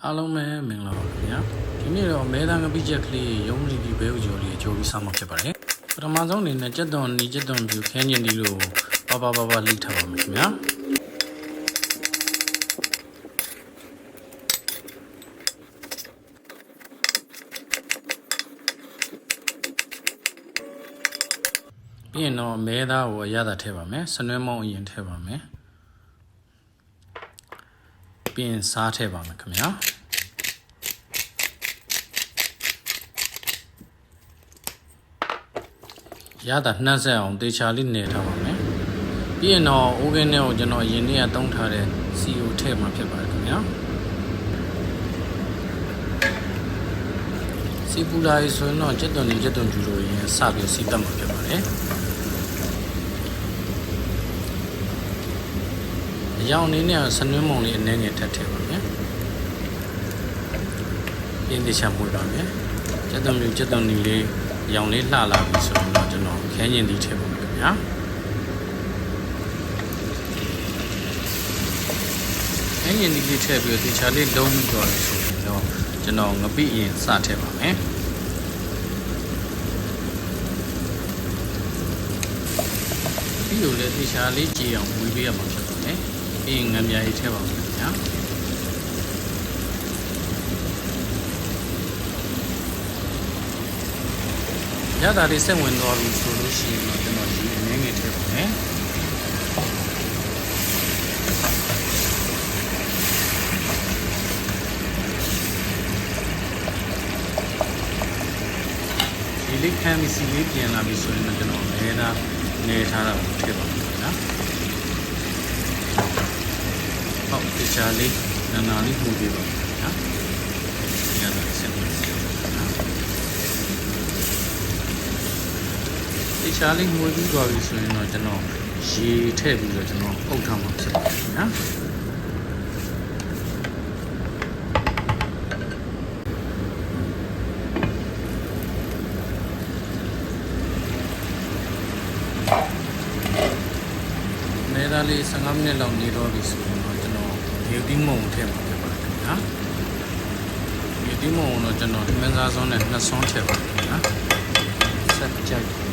အားလုံးပဲမင်္ဂလာပါခင်ဗျာဒီနေ့တော့မဲသားငပိချက်ကလေးရုံးနေပြီးဘဲဥကျော်လေးချိုးပြီးစားမှာဖြစ်ပါတယ်ပထမဆုံးအနေနဲ့ကြက်သွန်နီကြက်သွန်ပြူခင်းကျင်ဒီလိုပါလိထားပါမယ်ခင်ဗျာပြီးရင်တော့မဲသားကိုအရသာထည့်ပါမယ်စနွဲမောင်းအရင်ထည့်ပါမယ်ပြီးရင်စားထည့်ပါမယ်ခင်ဗျာရတာနှက်ဆက်အောင်တေချာလေးနေထားပါမယ်ပြီးရင်တော့အိုးကင်းထဲကိုကျွန်တော်အရင်နေ့ကတုံးထားတဲ့စီကိုထည့်မှာဖြစ်ပါတယ်ခင်ဗျာစီပူလာရေးဆိုရင်တော့ကြက်သွန်ကျူလိုရင်စပြီးစီတက်မှာဖြစ်ပါတယ်အရောင်အနေနဲ့စနွှင်းမုံလေးအနည်းငယ်ထပ်ထည့်ပါမယ်ပြင်းတေချာမွေးပါမယ်ကြက်သွန်နီလေးရောင်လေးလှလာပြီဆိုရင်တော့ကျွန်တော်ခင်းကျင်ဒီထည့်ပါမယ်ခင်ဗျာခင်းကျင်ဒီလေးထည့်ပြီးတေချာလေးလုံးပြီးတော့ဆိုရင်တော့ကျွန်တော်ငပိရင်စထည့်ပါမယ်ပြီးလို့လေတေချာလေးကြည်အောင်ဝေးပေးရမှာဖြစ်ပါတယ်ပြီးရင်ငမ်းပြားလေးထည့်ပါမယ်ခင်ဗျာရတာလေးဆက်ဝင်သွားပြီဆိုလို့ရှိရင်တော့ကျွန်တော်ဒီအနေငယ်ထည့်ပါမယ်ဒီလေးခမ်းပြီးစီလေးပြင်လာပြီဆိုရင်တော့ကျွန်တော်လဲတာနေထားတာကိုထည့်ပါမယ်နော်ဟုတ်တခြားလေးနာလေးပို့ပေးပါမယ်နော်ရတာဆက်ဝင်ဒီချာလေးငွေပြီးသွားပြီဆိုရင်တော့ကျွန်တော်ရေထည့်ပြီးတော့ကျွန်တော်အုပ်ထားမှာဖြစ်ပါတယ်နော်မဲသားလေး15မိနစ်လောက်နေတော့ပြီဆိုရင်တော့ကျွန်တော်ရေဒီမုံထည့်မှာဖြစ်ပါတယ်နော်ရေဒီမုံတော့ကျွန်တော်မင်းစားစွန်းနဲ့2ဆွန်းထည့်ပါတယ်နော်ဆက်ကြိုက်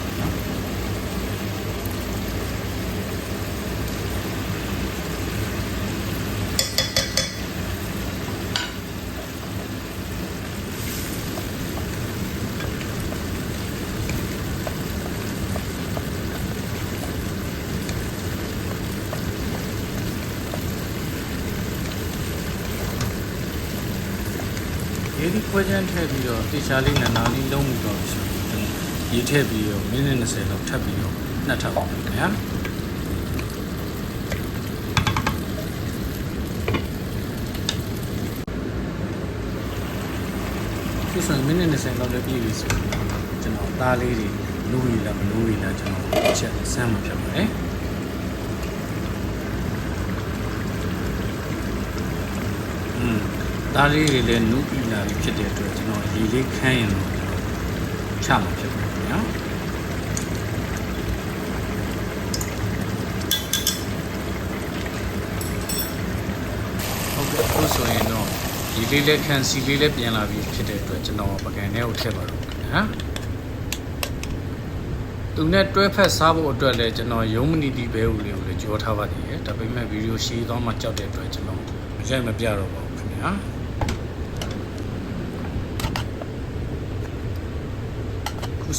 ဒီခွဲချမ်းထည့်ပြီးတော့တေချာလေးနာလေးလုံးပြီးတော့ဆိုရင်ရေထည့်ပြီးတော့မိနစ်20လောက်ထပ်ပြီးတော့နှက်ထပ်ပါမယ်ခင်ဗျာဒီဆိုရင်မိနစ်20လောက်လည်းပြည့်ပြီဆိုရင်ကျွန်တော်သားလေးတွေလူးရီလားမလူးရီလားကျွန်တော်ချက်ဆမ်းမှာဖြစ်ပါတယ်သားလေးတွေလည်းနုပြီးလာပြီဖြစ်တဲ့အတွက်ကျွန်တော်ရေလေးခမ်းရင်တော့ချမှာဖြစ်ပါတယ်နော်ဟုတ်ကဲ့အခုဆိုရင်တော့ရေလေးလည်းခမ်းစီလေးလည်းပြန်လာပြီဖြစ်တဲ့အတွက်ကျွန်တော်ပကံထဲကိုထည့်ပါတော့နော်သူနဲ့တွဲဖက်စားဖို့အတွက်လည်းကျွန်တော်ရုံးမနီတီဘဲဦးလေးကိုလည်းကြောထားပါသေးတယ်ဒါပေမဲ့ဗီဒီယိုရှင်းသွားမှကြောက်တဲ့အတွက်ကျွန်တော်ရိုက်မပြတော့ပါဘူးခင်ဗျာ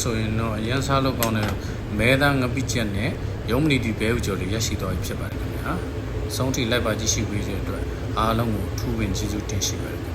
ဆိုရင်တော့အရန်စားလို့ကောင်းတဲ့မဲသားငပိချက်နဲ့ရုံးမနီတီဘဲဥကျော်လေးရရှိသွားပြီဖြစ်ပါတယ်ခင်ဗျာဆုံးထိလိုက်ပါကြည့်ရှုပေးတဲ့အတွက်အားလုံးကိုထူးပင်ကျေးဇူးတင်ရှိပါတယ်